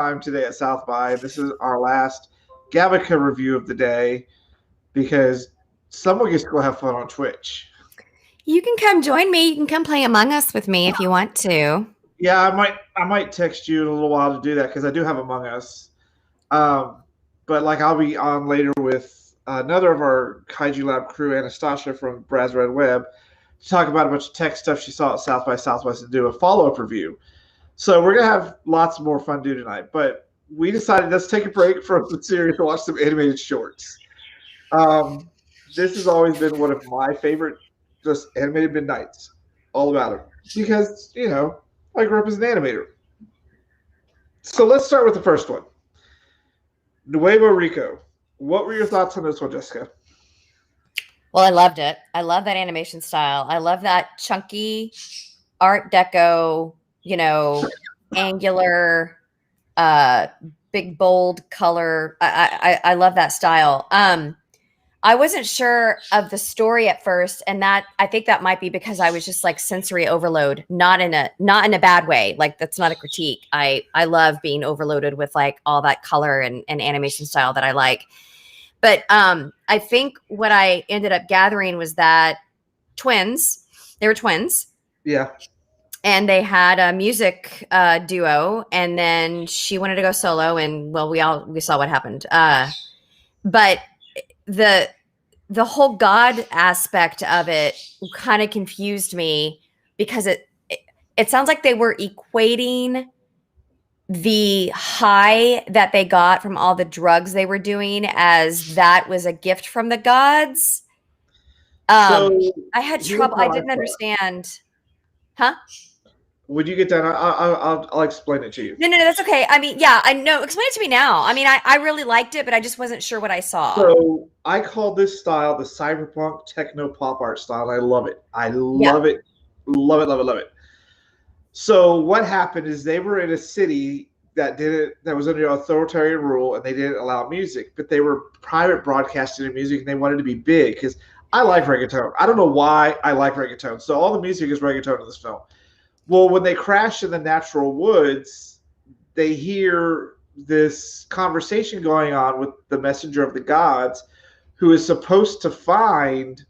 time today at South by. This is our last Gavica review of the day because someone gets to go have fun on Twitch. You can come join me. You can come play Among Us with me if you want to. Yeah, I might text you in a little while to do that because I do have Among Us. Um, but like I'll be on later with another of our Kaiju Lab crew, Anastasia from Braz Red Web, to talk about a bunch of tech stuff she saw at South by Southwest and do a follow-up review. So we're gonna have lots more fun to do tonight. But we decided let's take a break from the series to watch some animated shorts. Um, this has always been one of my favorite just animated midnights. All about it because I grew up as an animator. So let's start with the first one, Nuevo Rico. What were your thoughts on this one, Jessica? Well, I loved it. I love that animation style. I love that chunky Art Deco, angular, uh, big bold color. I love that style. I wasn't sure of the story at first, and that I think that might be because I was just like sensory overload, not in a bad way. Like that's not a critique. I love being overloaded with like all that color and animation style that I like. But I think what I ended up gathering was that they were twins. Yeah. And they had a music duo, and then she wanted to go solo, and well, we saw what happened. But the whole God aspect of it kind of confused me because it sounds like they were equating the high that they got from all the drugs they were doing as that was a gift from the gods. So I had here's trouble. how I I didn't thought. understand. Huh? When you get done, I'll explain it to you. No, that's okay. I mean, yeah, I know. Explain it to me now. I mean, I really liked it, but I just wasn't sure what I saw. So I call this style the cyberpunk techno pop art style. And I love it. I Yeah. love it. Love it, love it, love it. So what happened is they were in a city that was under authoritarian rule and they didn't allow music, but they were private broadcasting of music and they wanted to be big because I like reggaeton. I don't know why I like reggaeton. So all the music is reggaeton in this film. Well, when they crash in the natural woods, they hear this conversation going on with the messenger of the gods who is supposed to find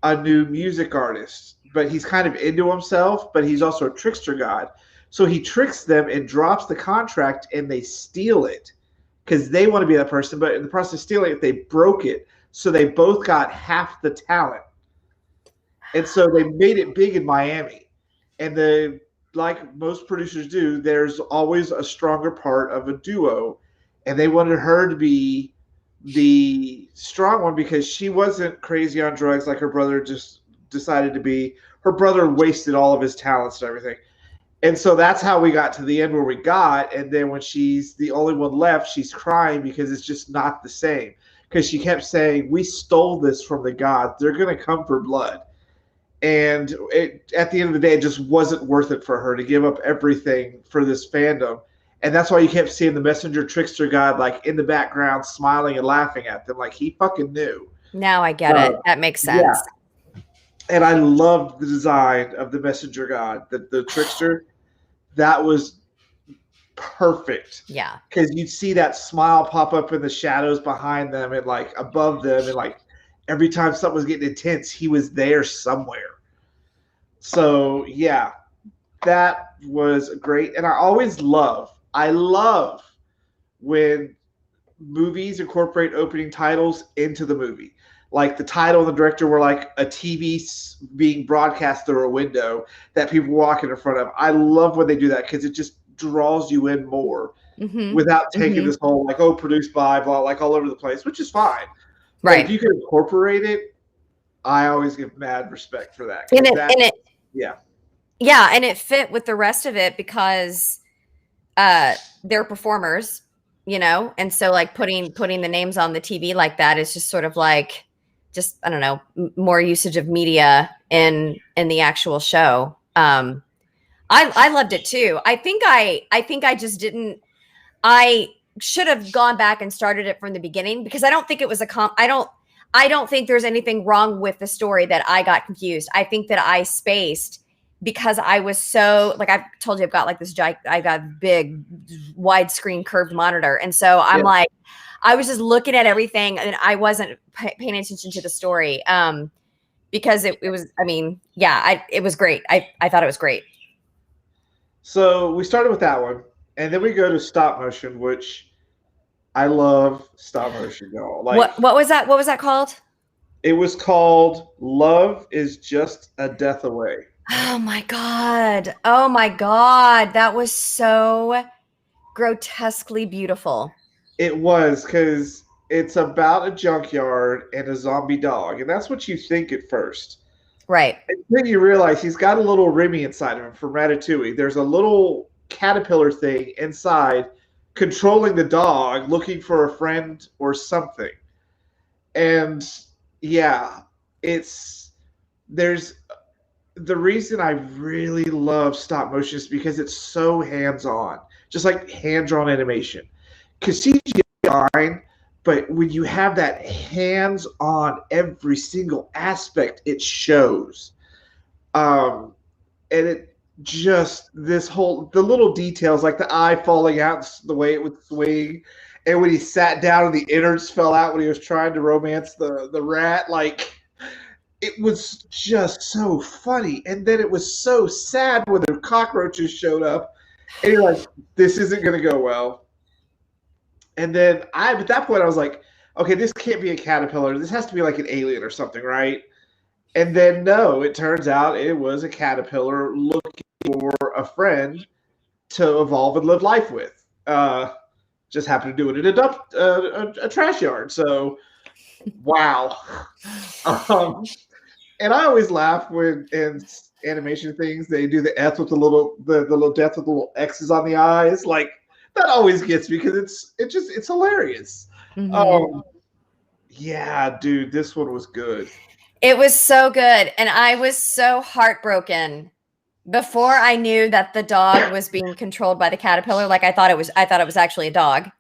a new music artist, but he's kind of into himself, but he's also a trickster god. So he tricks them and drops the contract and they steal it because they want to be that person. But in the process of stealing it, they broke it. So they both got half the talent. And so they made it big in Miami. And like most producers do, there's always a stronger part of a duo. And they wanted her to be the strong one because she wasn't crazy on drugs like her brother just decided to be. Her brother wasted all of his talents and everything. And so that's how we got to the end where we got. And then when she's the only one left, she's crying because it's just not the same. Because she kept saying, we stole this from the gods. They're going to come for blood. And at the end of the day, it just wasn't worth it for her to give up everything for this fandom. And that's why you kept seeing the messenger trickster god like in the background smiling and laughing at them like he fucking knew. Now I get it. That makes sense. Yeah. And I loved the design of the messenger god, the trickster. That was perfect. Yeah. Because you'd see that smile pop up in the shadows behind them and like above them. And like every time something was getting intense, he was there somewhere. So yeah, that was great. And I love when movies incorporate opening titles into the movie. Like the title and the director were like a TV being broadcast through a window that people walking in front of. I love when they do that because it just draws you in more without taking this whole like, oh, produced by blah, like all over the place, which is fine. Right. But if you can incorporate it, I always give mad respect for that. Yeah, and it fit with the rest of it because they're performers, and so like putting the names on the TV like that is just sort of like just I don't know more usage of media in the actual show. I loved it too. I think I just didn't. I should have gone back and started it from the beginning because I don't think it was I don't think there's anything wrong with the story that I got confused. I think that I spaced because I was so, like I've told you, I've got like this I got big widescreen curved monitor. And so I'm like, I was just looking at everything and I wasn't paying attention to the story. Because it was, I mean, yeah, it was great. I thought it was great. So we started with that one, and then we go to stop motion, which I love stop motion, y'all. Like, what was that? What was that called? it was called Love is Just a Death Away. Oh my God. Oh my God. That was so grotesquely beautiful. It was, because it's about a junkyard and a zombie dog, and that's what you think at first. Right. And then you realize he's got a little Remy inside of him from Ratatouille. There's a little caterpillar thing inside controlling the dog, looking for a friend or something. And yeah, there's the reason I really love stop motion is because it's so hands-on, just like hand-drawn animation. Because CGI, fine, but when you have that hands-on every single aspect, it shows. And it just the little details like the eye falling out, the way it would swing, and when he sat down and the innards fell out when he was trying to romance the rat, like it was just so funny. And then it was so sad when the cockroaches showed up, and you're like, this isn't going to go well. And then at that point I was like, okay, this can't be a caterpillar. This has to be like an alien or something, right? And then no, it turns out it was a caterpillar looking for a friend to evolve and live life with. Just happened to do it in a trash yard. So, wow. And I always laugh when in animation things they do the F with the little death with the little X's on the eyes. Like that always gets me because it's hilarious. Mm-hmm. Yeah, dude, this one was good. It was so good. And I was so heartbroken before I knew that the dog was being controlled by the caterpillar. Like I thought it was actually a dog.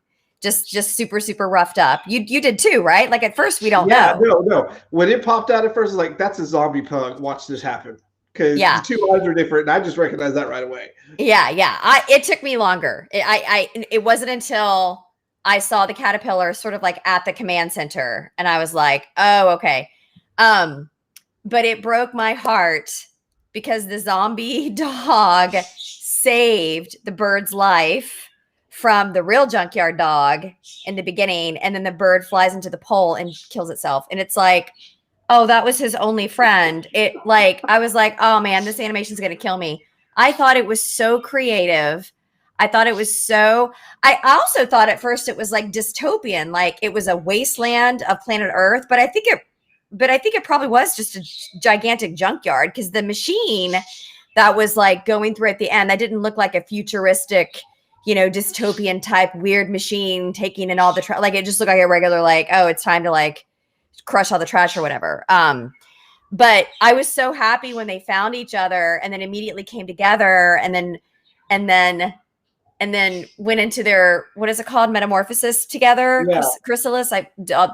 Just super, super roughed up. You did too, right? Like at first we don't know. No. When it popped out at first, I was like, that's a zombie pug. Watch this happen. Because the two eyes are different, and I just recognized that right away. Yeah. It took me longer. It wasn't until I saw the caterpillar sort of like at the command center, and I was like, oh, okay. But it broke my heart because the zombie dog saved the bird's life from the real junkyard dog in the beginning. And then the bird flies into the pole and kills itself. And it's like, oh, that was his only friend. I was like, oh man, this animation is going to kill me. I thought it was so creative. I also thought at first it was like dystopian, like it was a wasteland of planet Earth, but I think it probably was just a gigantic junkyard because the machine that was like going through at the end, that didn't look like a futuristic, dystopian type weird machine taking in all the like it just looked like a regular, like, oh, it's time to like crush all the trash or whatever. But I was so happy when they found each other and then immediately came together and then went into their, what is it called? Metamorphosis together. Yeah. Chrysalis,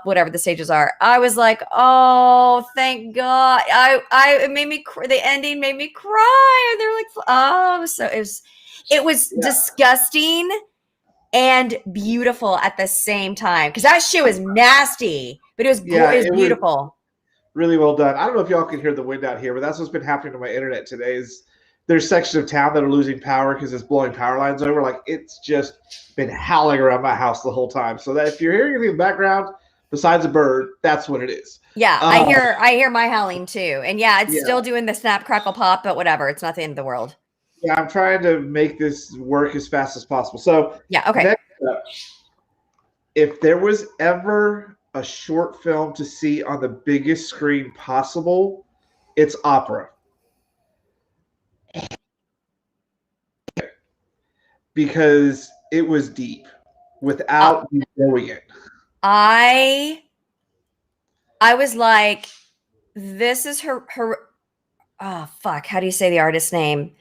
whatever the stages are. I was like, oh, thank God. It made me, the ending made me cry. And they're like, oh, so it was disgusting and beautiful at the same time. Because that shit was nasty, but it was beautiful. Really well done. I don't know if y'all can hear the wind out here, but that's what's been happening to my internet today is there's sections of town that are losing power because it's blowing power lines over. Like it's just been howling around my house the whole time. So that if you're hearing anything in the background besides a bird, that's what it is. Yeah, I hear my howling too. And it's still doing the snap, crackle, pop, but whatever. It's not the end of the world. Yeah, I'm trying to make this work as fast as possible. So okay. Next up, if there was ever a short film to see on the biggest screen possible, it's Opera. Because it was deep without knowing it. I was like, this is her oh fuck, how do you say the artist's name?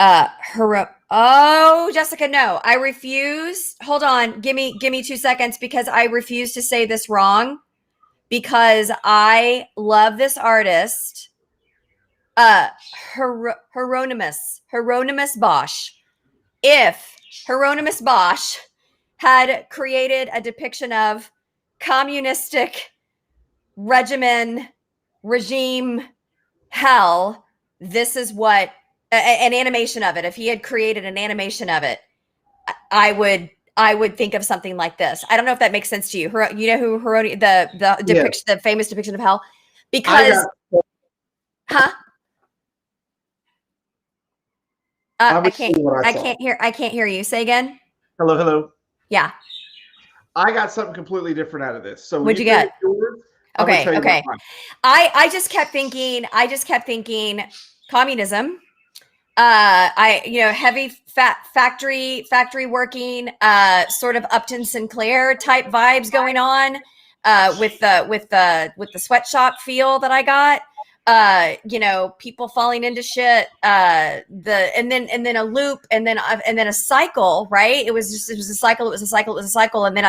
Jessica, no, I refuse. Hold on, give me 2 seconds because I refuse to say this wrong because I love this artist. uh Hieronymus Bosch. If Hieronymus Bosch had created a depiction of communistic regime hell, this is what an animation of it. If he had created an animation of it, I would think of something like this. I don't know if that makes sense to you. You know who the depiction, the famous depiction of hell, because huh? I can't hear you. Say again. Hello. Yeah. I got something completely different out of this. So what'd you get? Okay. I just kept thinking communism. Heavy factory working, sort of Upton Sinclair type vibes going on, with the sweatshop feel that I got. People falling into shit, and then a loop, and then a cycle, right? It was a cycle, and then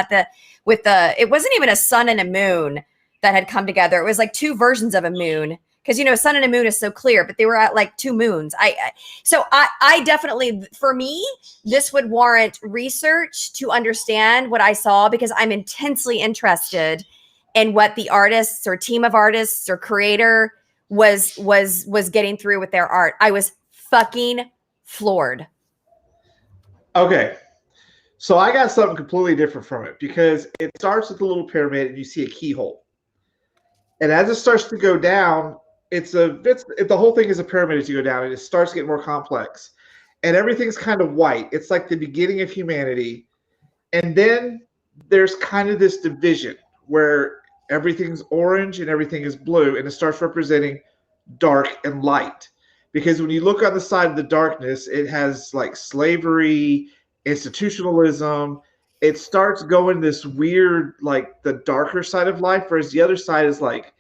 it wasn't even a sun and a moon that had come together. It was like two versions of a moon, because sun and a moon is so clear, but they were at like two moons. I definitely, for me, this would warrant research to understand what I saw, because I'm intensely interested in what the artists or team of artists or creator was getting through with their art. I was fucking floored. Okay. So I got something completely different from it, because it starts with a little pyramid and you see a keyhole. And as it starts to go down, the whole thing is a pyramid as you go down, and it starts getting more complex. And everything's kind of white. It's like the beginning of humanity. And then there's kind of this division where everything's orange and everything is blue, and it starts representing dark and light. Because when you look on the side of the darkness, it has like slavery, institutionalism. It starts going this weird, like the darker side of life, whereas the other side is like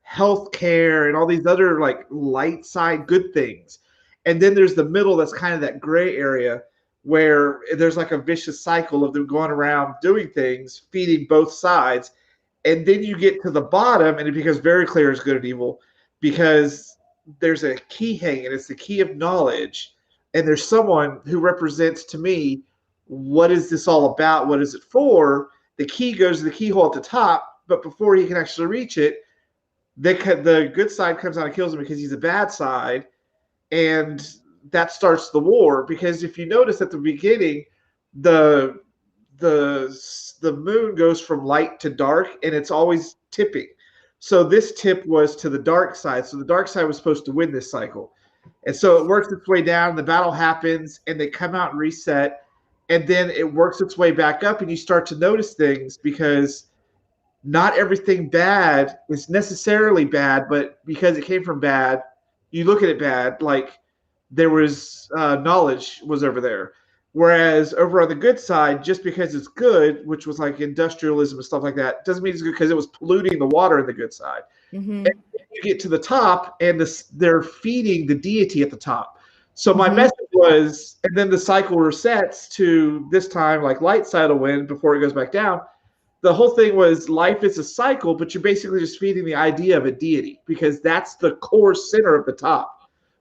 healthcare and all these other like light side good things. And then there's the middle that's kind of that gray area where there's like a vicious cycle of them going around doing things, feeding both sides. And then you get to the bottom, and it becomes very clear as good and evil, because there's a key hanging. It's the key of knowledge. And there's someone who represents to me, what is this all about? What is it for? The key goes to the keyhole at the top, but before he can actually reach it, the good side comes out and kills him because he's a bad side. And that starts the war. Because if you notice at the beginning, the moon goes from light to dark, and it's always tipping. So this tip was to the dark side. So the dark side was supposed to win this cycle. And so it works its way down, the battle happens, and they come out and reset. And then it works its way back up, and you start to notice things, because not everything bad is necessarily bad, but because it came from bad, you look at it bad. Like there was knowledge was over there. Whereas over on the good side, just because it's good, which was like industrialism and stuff like that, doesn't mean it's good because it was polluting the water in the good side. Mm-hmm. And you get to the top, and they're feeding the deity at the top. So my message was, and then the cycle resets to this time, like light side will win before it goes back down. The whole thing was life is a cycle, but you're basically just feeding the idea of a deity, because that's the core center of the top.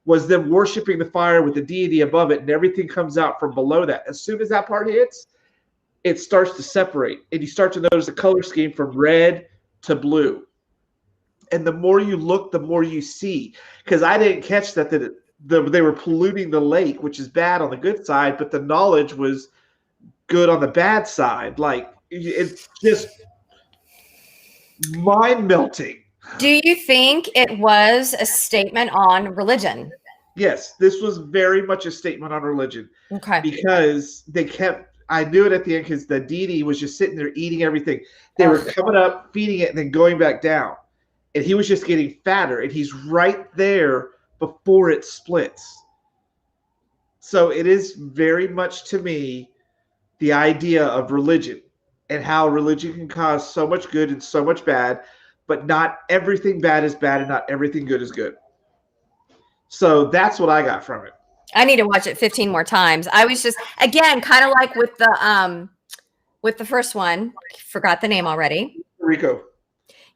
Was them worshiping the fire with the deity above it, and everything comes out from below that. As soon as that part hits, it starts to separate, and you start to notice the color scheme from red to blue. And the more you look, the more you see. Because I didn't catch that they were polluting the lake, which is bad on the good side, but the knowledge was good on the bad side. Like, it's just mind-melting. Do you think it was a statement on religion? Yes, this was very much a statement on religion. Okay. Because I knew it at the end, because the deity was just sitting there eating everything. They were coming up, feeding it, and then going back down. And he was just getting fatter, and he's right there before it splits. So it is very much, to me, the idea of religion, and how religion can cause so much good and so much bad, but not everything bad is bad and not everything good is good. So that's what I got from it. I need to watch it 15 more times. I was just, again, kind of like with the first one, forgot the name already. Rico.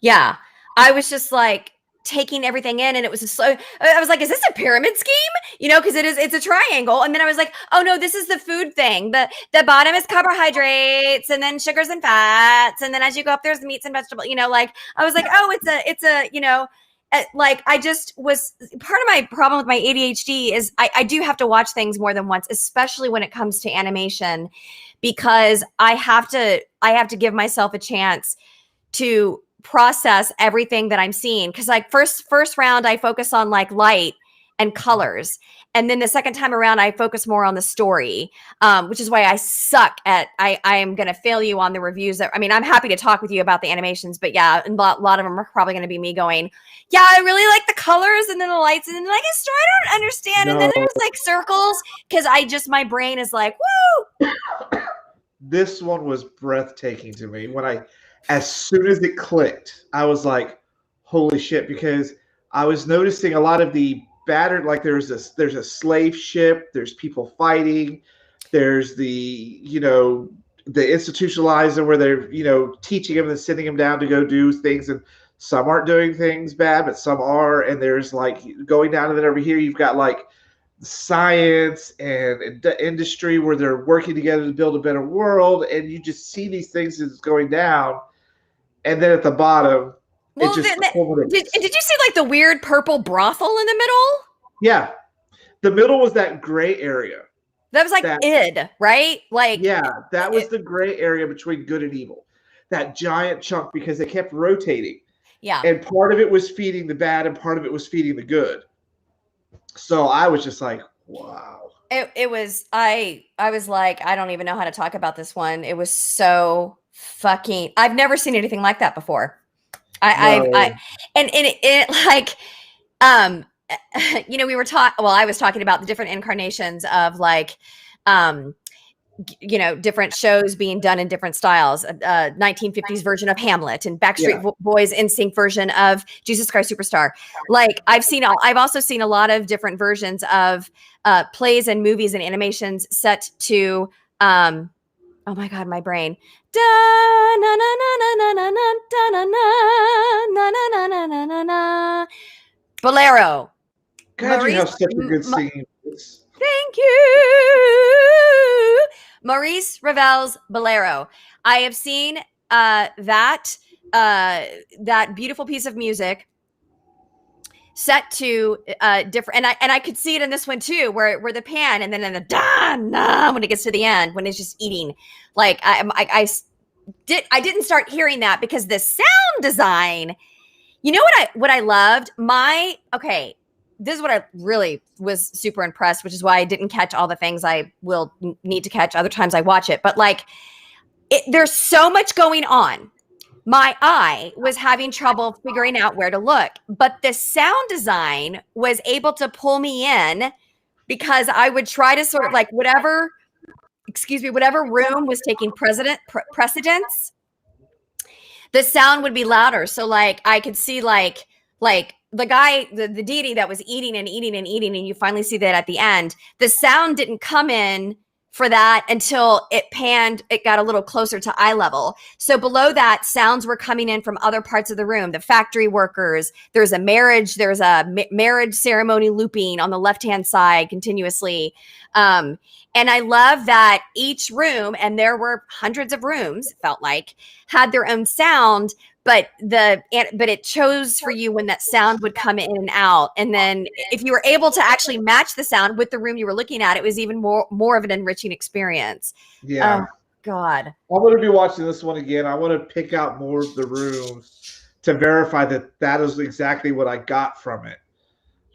Yeah. I was just like, taking everything in, and it was a slow. I was like, is this a pyramid scheme? You know, because it's a triangle. And then I was like, oh no, this is the food thing. The bottom is carbohydrates, and then sugars and fats, and then as you go up, there's meats and vegetables. You know, like I was like, oh, it's a you know. Like I just was part of my problem with my ADHD is I do have to watch things more than once, especially when it comes to animation, because I have to give myself a chance to process everything that I'm seeing. Cause like first round, I focus on like light and colors. And then the second time around, I focus more on the story, which is why I suck at, I am going to fail you on the reviews. I mean, I'm happy to talk with you about the animations, but yeah, a lot of them are probably going to be me going, yeah, I really like the colors and then the lights and then like a story I don't understand. No. And then there's like circles. Cause my brain is like, woo. This one was breathtaking to me. As soon as it clicked, I was like, holy shit, because I was noticing a lot of the battered, like there's a slave ship, there's people fighting, there's the institutionalizer where they're teaching them and sending them down to go do things, and some aren't doing things bad, but some are. And there's like going down, and then over here you've got like science and industry where they're working together to build a better world, and you just see these things as going down, and then at the bottom. Well, did you see like the weird purple brothel in the middle? Yeah. The middle was that gray area. That was like id, right? Like, yeah, that was the gray area between good and evil. That giant chunk, because they kept rotating. Yeah. And part of it was feeding the bad and part of it was feeding the good. So I was just like, wow. It was, I was like, I don't even know how to talk about this one. It was so fucking, I've never seen anything like that before. I I was talking about the different incarnations of like, different shows being done in different styles, 1950s version of Hamlet and Backstreet Boys NSYNC version of Jesus Christ Superstar. Like I've also seen a lot of different versions of plays and movies and animations set to, oh my God, my brain. Da na na na na na na da na na na na na na na. Bolero. God, you have such a good singing voice. Thank you. Maurice Ravel's Bolero. I have seen that beautiful piece of music set to different, and I could see it in this one too, where the pan and then in the da na when it gets to the end, when it's just eating. Like I didn't start hearing that because the sound design. You know what I loved? This is what I really was super impressed, which is why I didn't catch all the things I will need to catch other times I watch it. But like, there's so much going on. My eye was having trouble figuring out where to look, but the sound design was able to pull me in, because I would try to sort of like whatever room was taking precedence, the sound would be louder. So like I could see like the guy, the deity that was eating and eating and eating, and you finally see that at the end, the sound didn't come in for that until it got a little closer to eye level. So below that, sounds were coming in from other parts of the room, the factory workers. There's a marriage ceremony looping on the left-hand side continuously. And I love that each room, and there were hundreds of rooms, it felt like, had their own sound, but it chose for you when that sound would come in and out. And then if you were able to actually match the sound with the room you were looking at, it was even more of an enriching experience. Yeah. Oh, God. I'm going to be watching this one again. I want to pick out more of the rooms to verify that is exactly what I got from it.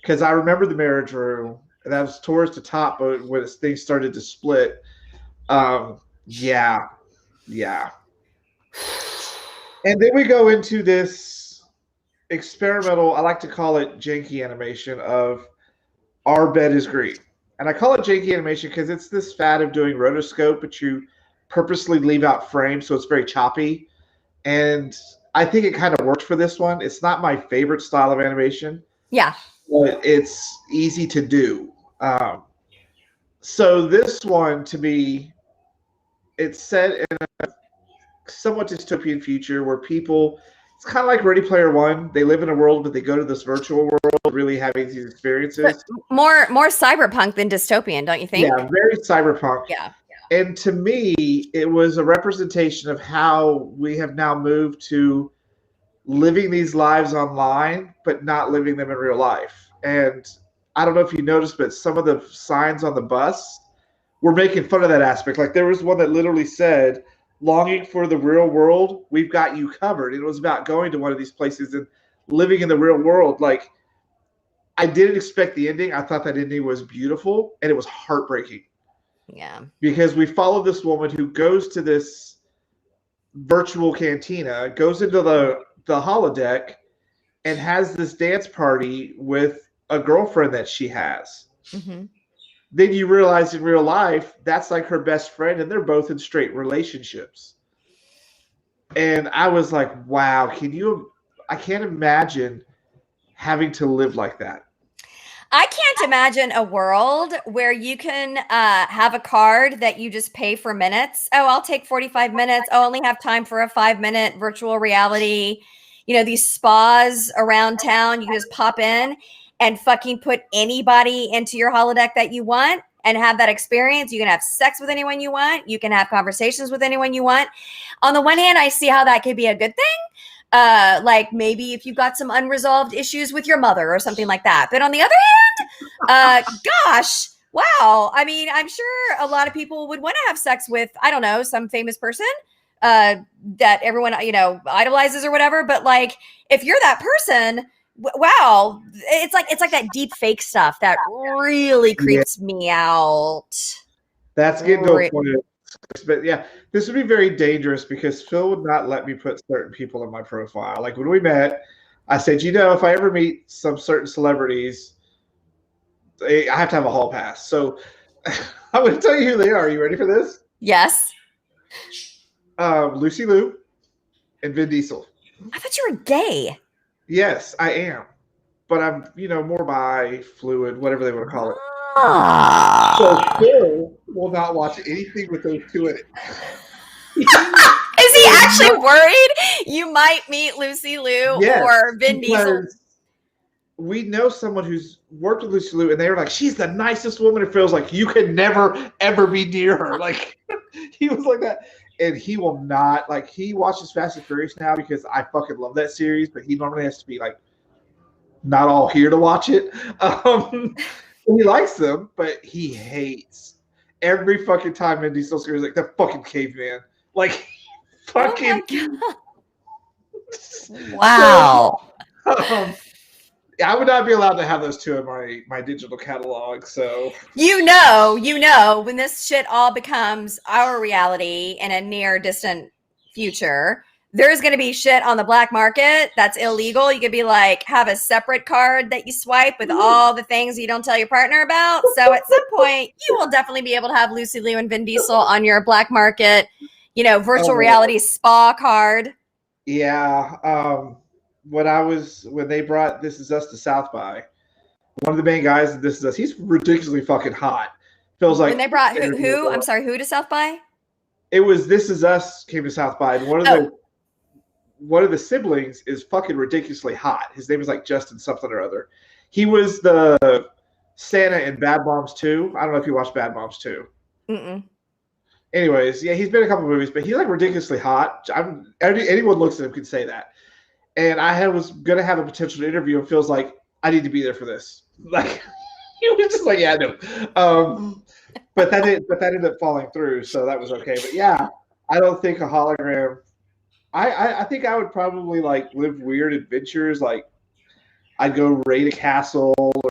Because I remember the marriage room, and that was towards the top when things started to split. Yeah. And then we go into this experimental, I like to call it janky animation of Our Bed is Green. And I call it janky animation because it's this fad of doing rotoscope, but you purposely leave out frames, so it's very choppy. And I think it kind of worked for this one. It's not my favorite style of animation. Yeah. But it's easy to do. So this one, to me, it's set in a somewhat dystopian future where people It's kind of like Ready Player One. They live in a world, but they go to this virtual world, really having these experiences. More cyberpunk than dystopian, don't you think? Yeah, very cyberpunk. Yeah. And to me, it was a representation of how we have now moved to living these lives online, but not living them in real life. And I don't know if you noticed, but some of the signs on the bus were making fun of that aspect. Like there was one that literally said, longing for the real world, we've got you covered. It was about going to one of these places and living in the real world. Like I didn't expect the ending. I thought that ending was beautiful, and it was heartbreaking. Yeah. Because we follow this woman who goes to this virtual cantina, goes into the holodeck, and has this dance party with a girlfriend that she has. Mm-hmm. Then you realize in real life, that's like her best friend, and they're both in straight relationships. And I was like, wow, I can't imagine having to live like that. I can't imagine a world where you can have a card that you just pay for minutes. Oh, I'll take 45 minutes. Oh, I only have time for a 5-minute virtual reality. You know, these spas around town, you can just pop in and fucking put anybody into your holodeck that you want and have that experience. You can have sex with anyone you want. You can have conversations with anyone you want. On the one hand, I see how that could be a good thing. Like maybe if you've got some unresolved issues with your mother or something like that. But on the other hand, gosh, wow. I mean, I'm sure a lot of people would want to have sex with, I don't know, some famous person that everyone, you know, idolizes or whatever. But like, if you're that person, wow, it's like that deep fake stuff that really creeps me out. That's getting to a point. But yeah, this would be very dangerous because Phil would not let me put certain people in my profile. Like when we met, I said, you know, if I ever meet some certain celebrities, I have to have a hall pass. So I'm going to tell you who they are. Are you ready for this? Yes. Lucy Liu and Vin Diesel. I thought you were gay. Yes, I am. But I'm, you know, more bi, fluid, whatever they want to call it. So Phil will not watch anything with those two in it. Is he actually worried you might meet Lucy Liu or Vin Diesel? We know someone who's worked with Lucy Liu, and they were like, she's the nicest woman. It feels like you could never, ever be near her. Like, he was like that. And he will not, like, he watches Fast and Furious now because I fucking love that series, but he normally has to be, like, not all here to watch it. He likes them, but he hates every fucking time Vin Diesel series like the fucking caveman. Like fucking wow. So, I would not be allowed to have those two in my digital catalog. So you know, when this shit all becomes our reality in a near distant future, there's going to be shit on the black market that's illegal. You could be like, have a separate card that you swipe with all the things you don't tell your partner about. So at some point, you will definitely be able to have Lucy Liu and Vin Diesel on your black market, you know, virtual reality spa card. Yeah. When they brought This Is Us to South by, one of the main guys in This Is Us, he's ridiculously fucking hot. Feels like when they brought who? I'm sorry, who to South by? It was This Is Us came to South by, and one of the siblings is fucking ridiculously hot. His name is like Justin something or other. He was the Santa in Bad Moms 2. I don't know if you watched Bad Moms 2. Mm-mm. Anyways, yeah, he's been in a couple movies, but he's like ridiculously hot. Anyone looks at him can say that. And I was going to have a potential interview and feels like I need to be there for this. Like, he was just like, yeah, I know. But that ended up falling through, so that was okay. But yeah, I don't think a hologram. I think I would probably like live weird adventures. Like I'd go raid a castle or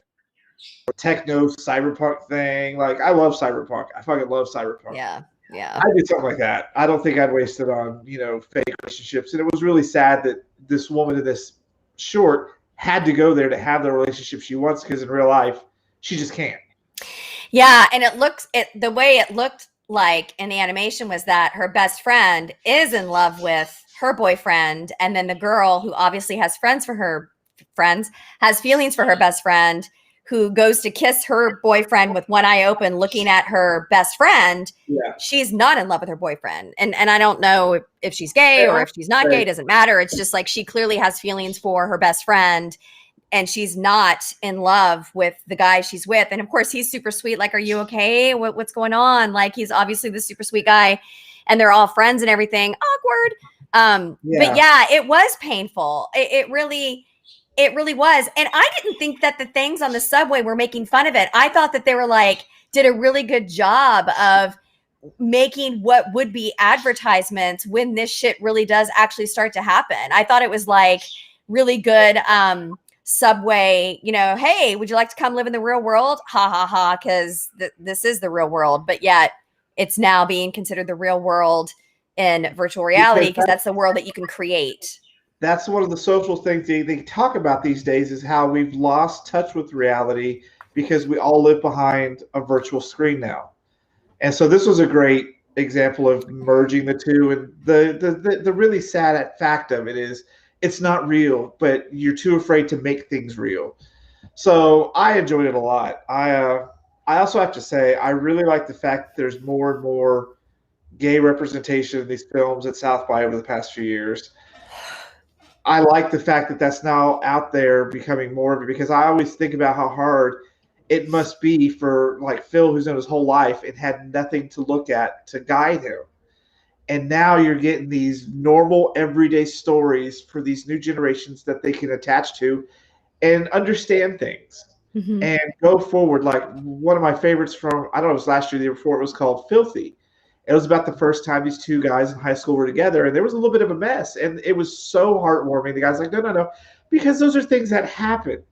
techno cyberpunk thing. Like I love cyberpunk. I fucking love cyberpunk. Yeah. I'd do something like that. I don't think I'd waste it on, you know, fake relationships. And it was really sad that this woman in this short had to go there to have the relationship she wants because in real life she just can't. Yeah, and the way it looked like in the animation was that her best friend is in love with her boyfriend, and then the girl who obviously has feelings for her best friend who goes to kiss her boyfriend with one eye open, looking at her best friend. Yeah. She's not in love with her boyfriend. And I don't know if she's gay or if she's not gay, doesn't matter. It's just like she clearly has feelings for her best friend, and she's not in love with the guy she's with. And of course, he's super sweet. Like, are you okay? What's going on? Like, he's obviously the super sweet guy, and they're all friends and everything. Awkward. But yeah, it was painful. It really was. And I didn't think that the things on the subway were making fun of it. I thought that they were like, did a really good job of making what would be advertisements when this shit really does actually start to happen. I thought it was like really good subway, you know, hey, would you like to come live in the real world? Ha ha ha, because this is the real world. But yet it's now being considered the real world in virtual reality because that's the world that you can create. That's one of the social things they talk about these days, is how we've lost touch with reality because we all live behind a virtual screen now. And so this was a great example of merging the two. And the really sad fact of it is it's not real, but you're too afraid to make things real. So I enjoyed it a lot. I also have to say, I really like the fact that there's more and more gay representation in these films at South by over the past few years. I like the fact that that's now out there becoming more of it, because I always think about how hard it must be for like Phil, who's known his whole life and had nothing to look at to guide him. And now you're getting these normal everyday stories for these new generations that they can attach to and understand things and go forward. Like one of my favorites from, I don't know, it was last year, the year before, it was called Filthy. It was about the first time these two guys in high school were together, and there was a little bit of a mess, and it was so heartwarming. The guy's like, no, because those are things that happen.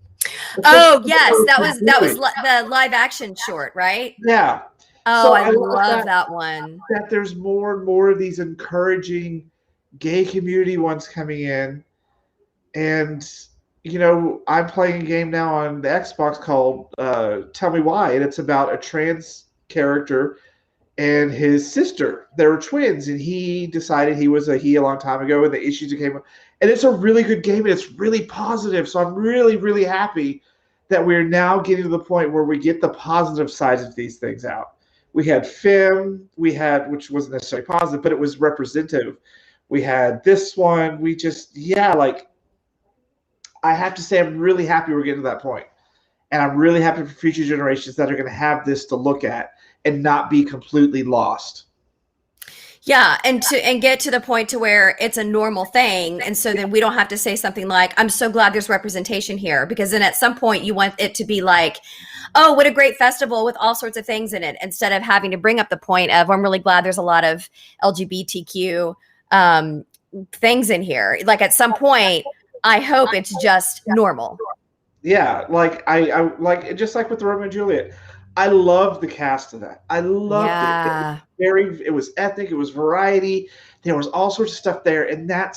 Oh yes, that was the live action short, right? Yeah. Oh, so I love that one. That there's more and more of these encouraging gay community ones coming in, and you know, I'm playing a game now on the Xbox called Tell Me Why, and it's about a trans character and his sister. They were twins, and he decided he was a he a long time ago, and the issues that came up. And it's a really good game, and it's really positive. So I'm really, really happy that we're now getting to the point where we get the positive sides of these things out. We had Femme, which wasn't necessarily positive, but it was representative. We had this one. We just, like, I have to say I'm really happy we're getting to that point. And I'm really happy for future generations that are going to have this to look at and not be completely lost. Yeah, and get to the point to where it's a normal thing, and so then we don't have to say something like, I'm so glad there's representation here, because then at some point you want it to be like, oh, what a great festival with all sorts of things in it, instead of having to bring up the point of, I'm really glad there's a lot of LGBTQ things in here. Like at some point, I hope it's just normal. Yeah, like I like, just like with the Romeo and Juliet. I love the cast of that. I loved it. It was ethnic. It was variety. There was all sorts of stuff there, and that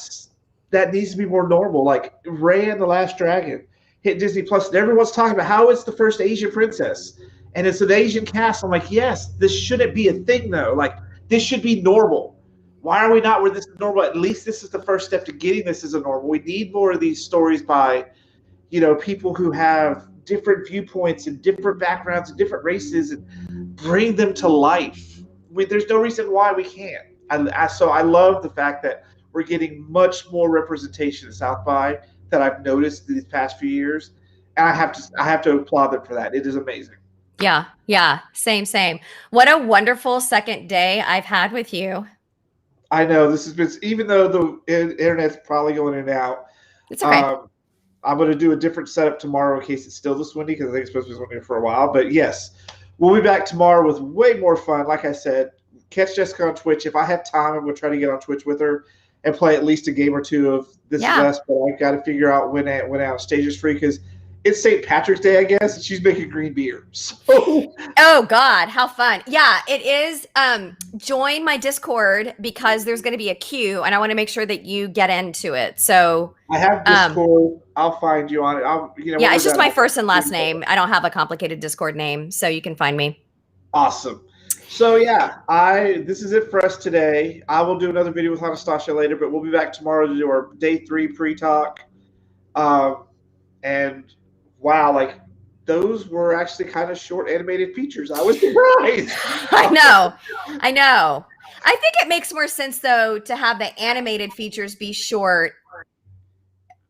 needs to be more normal. Like Raya and the Last Dragon hit Disney Plus, and everyone's talking about how it's the first Asian princess, and it's an Asian cast. I'm like, yes, this shouldn't be a thing though. Like this should be normal. Why are we not where this is normal? At least this is the first step to getting this as a normal. We need more of these stories by, you know, people who have different viewpoints and different backgrounds and different races, and bring them to life. There's no reason why we can't. So I love the fact that we're getting much more representation at South by that I've noticed these past few years, and I have to applaud them for that. It is amazing. Yeah, same. What a wonderful second day I've had with you. I know this has been, even though the internet's probably going in and out. It's okay. I'm going to do a different setup tomorrow in case it's still this windy, because I think it's supposed to be windy for a while. But yes, we'll be back tomorrow with way more fun. Like I said, catch Jessica on Twitch. If I have time, I'm going to try to get on Twitch with her and play at least a game or two of This Is Us. But I've got to figure out when out stage is free, because it's St. Patrick's Day, I guess, and she's making green beer. So, oh God, how fun! Yeah, it is. Join my Discord, because there's going to be a queue, and I want to make sure that you get into it. So I have Discord. I'll find you on it. Yeah, it's just my first and last name. I don't have a complicated Discord name, so you can find me. Awesome. So yeah, this is it for us today. I will do another video with Anastasia later, but we'll be back tomorrow to do our day 3 pre-talk. And wow, like those were actually kind of short animated features. I was surprised. I know. I think it makes more sense though to have the animated features be short.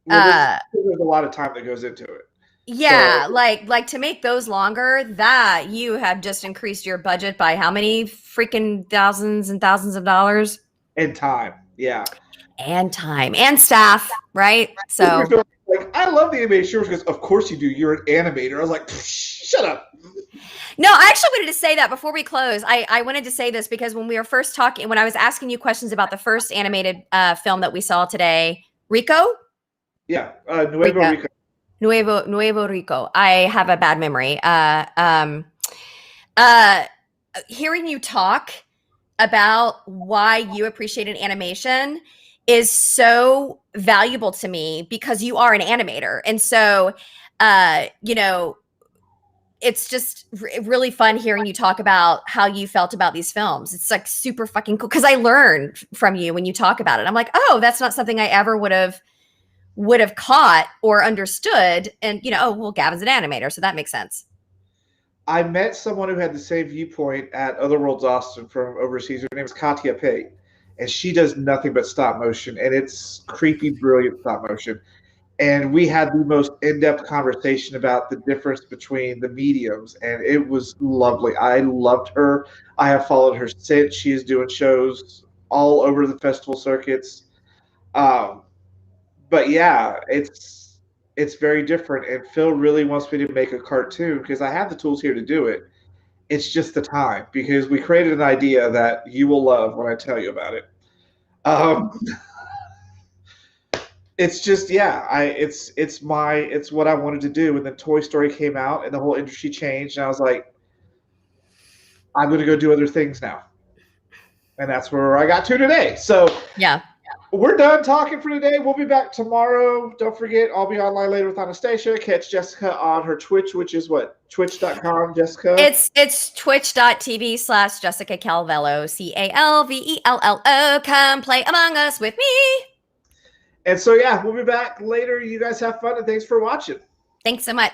Well, there's a lot of time that goes into it. Yeah, so, like to make those longer, that you have just increased your budget by how many freaking thousands and thousands of dollars? And time, yeah. And time and staff, right? So like, I love the animated shorts because of course you do. You're an animator. I was like, shut up. No, I actually wanted to say that before we close. I wanted to say this because when we were first talking, when I was asking you questions about the first animated film that we saw today, Rico? Yeah, Nuevo Rico. Nuevo Rico. I have a bad memory. Hearing you talk about why you appreciated animation is so valuable to me because you are an animator. And so, you know, it's just really fun hearing you talk about how you felt about these films. It's like super fucking cool because I learned from you when you talk about it. I'm like, oh, that's not something I ever would have caught or understood. And you know, oh well, Gavin's an animator, so that makes sense. I met someone who had the same viewpoint at Other Worlds Austin from overseas. Her name is Katya Pate, and she does nothing but stop motion, and it's creepy, brilliant stop motion. And we had the most in-depth conversation about the difference between the mediums, and it was lovely. I loved her. I have followed her since. She is doing shows all over the festival circuits. But yeah, it's very different. And Phil really wants me to make a cartoon because I have the tools here to do it. It's just the time because we created an idea that you will love when I tell you about it. It's just it's what I wanted to do. And then Toy Story came out and the whole industry changed, and I was like, I'm going to go do other things now, and that's where I got to today. So yeah, we're done talking for today. We'll be back tomorrow. Don't forget, I'll be online later with Anastasia. Catch Jessica on her Twitch, which is what? Twitch.com, Jessica? It's twitch.tv/Jessica Calvello, CALVELLO. Come play Among Us with me. And so, yeah, we'll be back later. You guys have fun, and thanks for watching. Thanks so much.